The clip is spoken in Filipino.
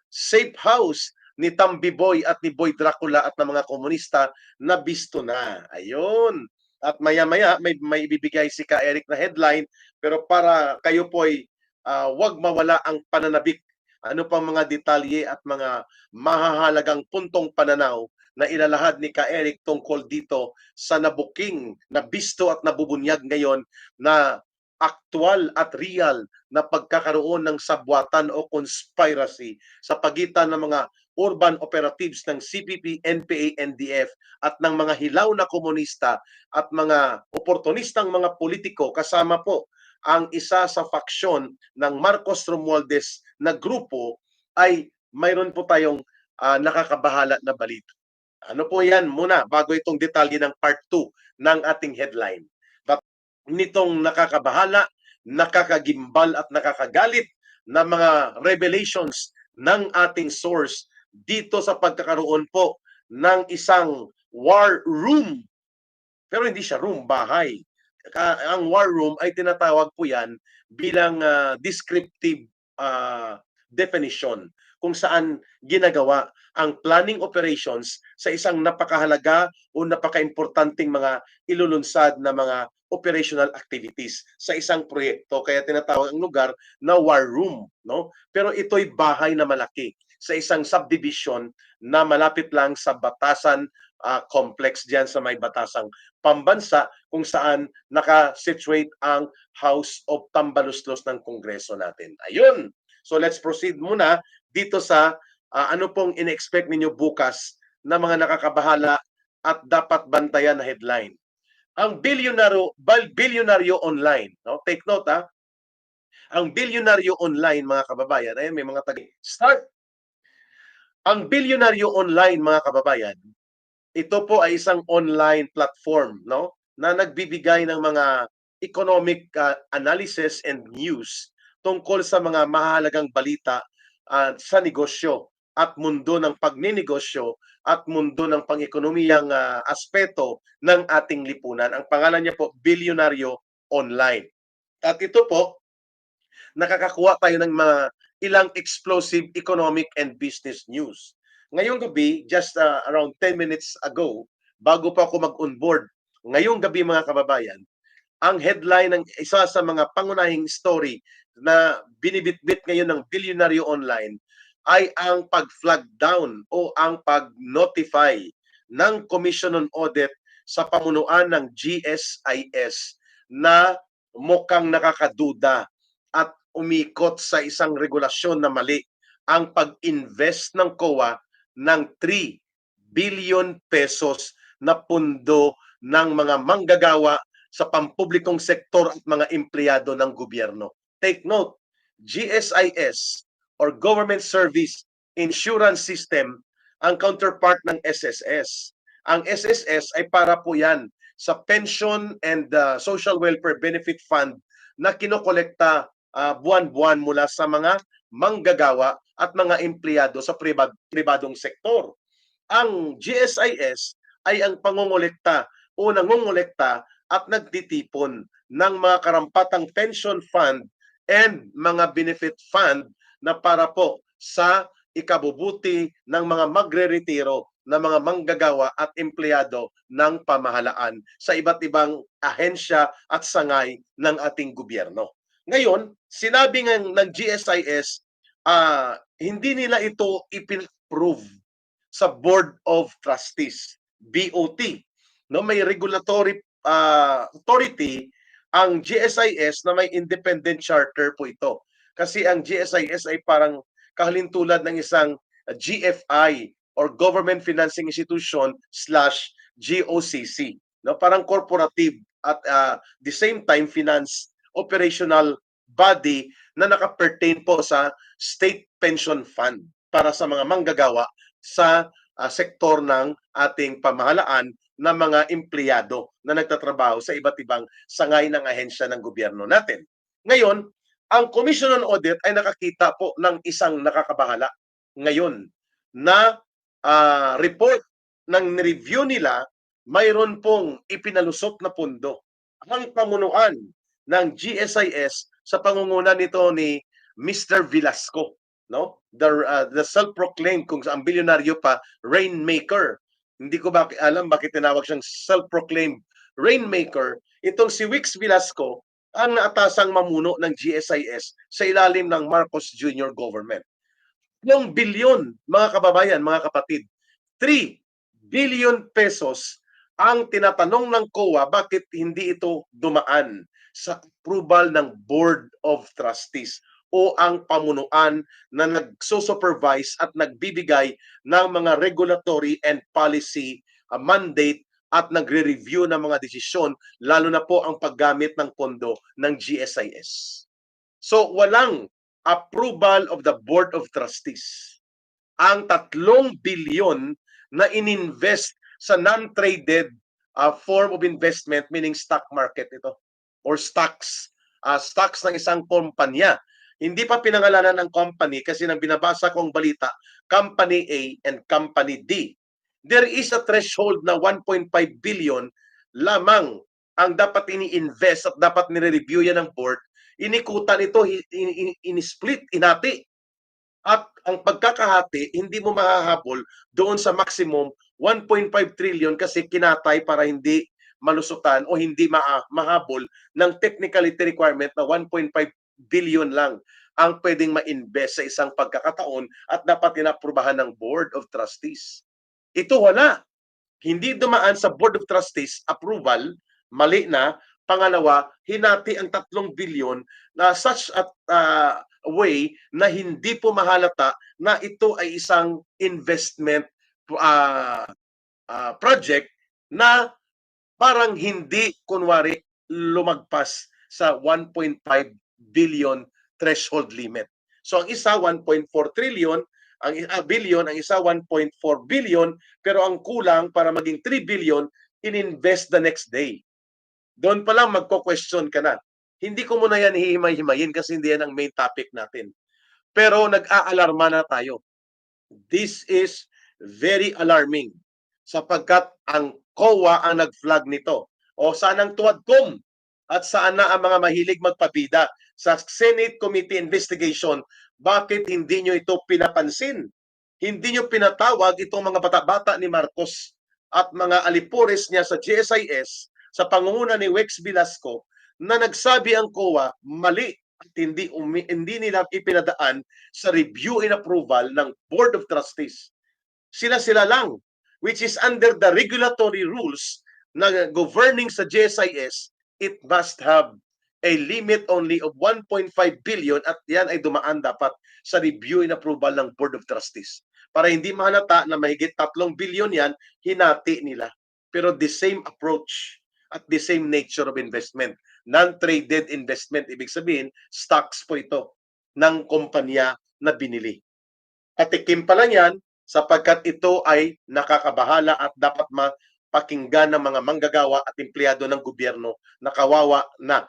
safe house ni Tambiboy at ni Boy Dracula at ng mga komunista na bisto na. Ayun. At maya-maya may ibibigay si Ka Eric na headline, pero para kayo po'y wag mawala ang pananabik. Ano pang mga detalye at mga mahahalagang puntong pananaw na ilalahad ni Ka Eric tungkol dito sa nabuking, nabisto at nabubunyag ngayon na aktwal at real na pagkakaroon ng sabwatan o conspiracy sa pagitan ng mga urban operatives ng CPP, NPA, NDF at ng mga hilaw na komunista at mga oportunistang mga politiko, kasama po ang isa sa faksyon ng Marcos Romualdez na grupo, ay mayroon po tayong nakakabahala na balita. Ano po yan muna bago itong detalye ng part 2 ng ating headline. Nitong nakakabahala, nakakagimbal at nakakagalit na mga revelations ng ating source dito sa pagkakaroon po ng isang war room. Pero hindi siya room, bahay. Ang war room ay tinatawag po yan bilang descriptive definition kung saan ginagawa ang planning operations sa isang napakahalaga o napaka-importanting mga ilulunsad na mga operational activities sa isang proyekto. Kaya tinatawag ang lugar na war room, no? Pero ito'y bahay na malaki sa isang subdivision na malapit lang sa Batasan complex diyan sa may Batasang Pambansa, kung saan naka-situate ang House of Tambaluslos ng Kongreso natin. Ayun. So let's proceed muna dito sa ano pong in-expect ninyo bukas na mga nakakabahala at dapat bantayan na headline. Ang bilyonaryo online, no? Take note ha. Ang bilyonaryo online, mga kababayan, ayun, may mga start. Ang bilyonaryo online, mga kababayan, ito po ay isang online platform, no, na nagbibigay ng mga economic analysis and news tungkol sa mga mahalagang balita sa negosyo at mundo ng pagninegosyo at mundo ng pang-ekonomiyang aspeto ng ating lipunan. Ang pangalan niya po, Bilyonaryo Online. At ito po, nakakakuha tayo ng mga ilang explosive economic and business news. Ngayong gabi, just around 10 minutes ago, bago pa ako mag-onboard, ngayong gabi mga kababayan, ang headline ng isa sa mga pangunahing story na binibitbit ngayon ng Bilyonaryo Online ay ang pag-flag down o ang pag-notify ng Commission on Audit sa pamunuan ng GSIS na mukhang nakakaduda at umikot sa isang regulasyon na mali ang pag-invest ng COA ng 3 billion pesos na pundo ng mga manggagawa sa pampublikong sektor at mga empleyado ng gobyerno. Take note, GSIS or Government Service Insurance System ang counterpart ng SSS. Ang SSS ay para po yan sa Pension and Social Welfare Benefit Fund na kinokolekta buwan-buwan mula sa mga manggagawa at mga empleyado sa pribadong sektor. Ang GSIS ay ang pangongolekta o nangongolekta at nagtitipon ng mga karampatang pension fund and mga benefit fund na para po sa ikabubuti ng mga magre-retiro na mga manggagawa at empleyado ng pamahalaan sa iba't ibang ahensya at sangay ng ating gobyerno. Ngayon, sinabi ng GSIS, hindi nila ito ipin-approve sa Board of Trustees, BOT. No, may regulatory authority ang GSIS na may independent charter po ito. Kasi ang GSIS ay parang kahalintulad ng isang GFI or Government Financing Institution / GOCC. No, parang corporative at the same time finance operational body na naka-pertain po sa state pension fund para sa mga manggagawa sa sektor ng ating pamahalaan na mga empleyado na nagtatrabaho sa iba't ibang sangay ng ahensya ng gobyerno natin. Ngayon, ang Commission on Audit ay nakakita po ng isang nakakabahala ngayon na report ng review nila, mayroon pong ipinalusot na pundo ang pamunuan ng GSIS sa pangunguna nito ni Mr. Velasco. no? The self-proclaimed, kung ang bilyonaryo pa, rainmaker. Hindi ko alam bakit tinawag siyang self-proclaimed rainmaker. Itong si Wix Velasco ang naatasang mamuno ng GSIS sa ilalim ng Marcos Jr. government. Yung bilyon, mga kababayan, mga kapatid, 3 billion pesos ang tinatanong ng COA bakit hindi ito dumaan sa approval ng Board of Trustees o ang pamunuan na nagsusupervise at nagbibigay ng mga regulatory and policy mandate at nagre-review ng mga desisyon, lalo na po ang paggamit ng pondo ng GSIS. So walang approval of the Board of Trustees. Ang 3 bilyon na ininvest sa non-traded form of investment, meaning stock market ito, or stocks, stocks ng isang kumpanya. Hindi pa pinangalanan ng company kasi nang binabasa kong balita, Company A and Company D. There is a threshold na 1.5 billion lamang ang dapat ini-invest at dapat nire-review yan ng board. Inikutan ito, in-split, inati. At ang pagkakahati, hindi mo mahahabol doon sa maximum 1.5 trillion kasi kinatay para hindi malusutan o hindi mahabol ng technicality requirement na 1.5 billion lang ang pwedeng ma-invest sa isang pagkakataon at dapat inaprubahan ng Board of Trustees. Ito wala. Hindi dumaan sa Board of Trustees approval, mali na. Pangalawa, hinati ang 3 bilyon na such a way na hindi po mahalata na ito ay isang investment project na parang hindi kunwari lumagpas sa 1.5 billion threshold limit. So ang isa 1.4 trillion, ang billion, ang isa 1.4 billion, pero ang kulang para maging 3 billion, ininvest the next day. Doon pa lang magko-question ka na. Hindi ko muna yan hihimay-himayin kasi hindi yan ang main topic natin. Pero nag-aalarma na tayo. This is very alarming sapagkat ang COA ang nag-flag nito. O saan ang tuwadkom at saan na ang mga mahilig magpabida sa Senate Committee Investigation? Bakit hindi nyo ito pinapansin? Hindi nyo pinatawag itong mga bata-bata ni Marcos at mga alipores niya sa GSIS sa pangunguna ni Wix Velasco na nagsabi ang COA mali at hindi nila ipinadaan sa review and approval ng Board of Trustees. Sila lang, which is under the regulatory rules na governing sa GSIS, it must have a limit only of 1.5 billion at yan ay dumaan dapat sa review and approval ng Board of Trustees. Para hindi mahalata na mahigit 3 billion yan, hinati nila. Pero the same approach at the same nature of investment. Non-traded investment, ibig sabihin, stocks po ito ng kumpanya na binili. Patikim pa lang yan sapagkat ito ay nakakabahala at dapat mapakinggan ng mga manggagawa at empleyado ng gobyerno na kawawa na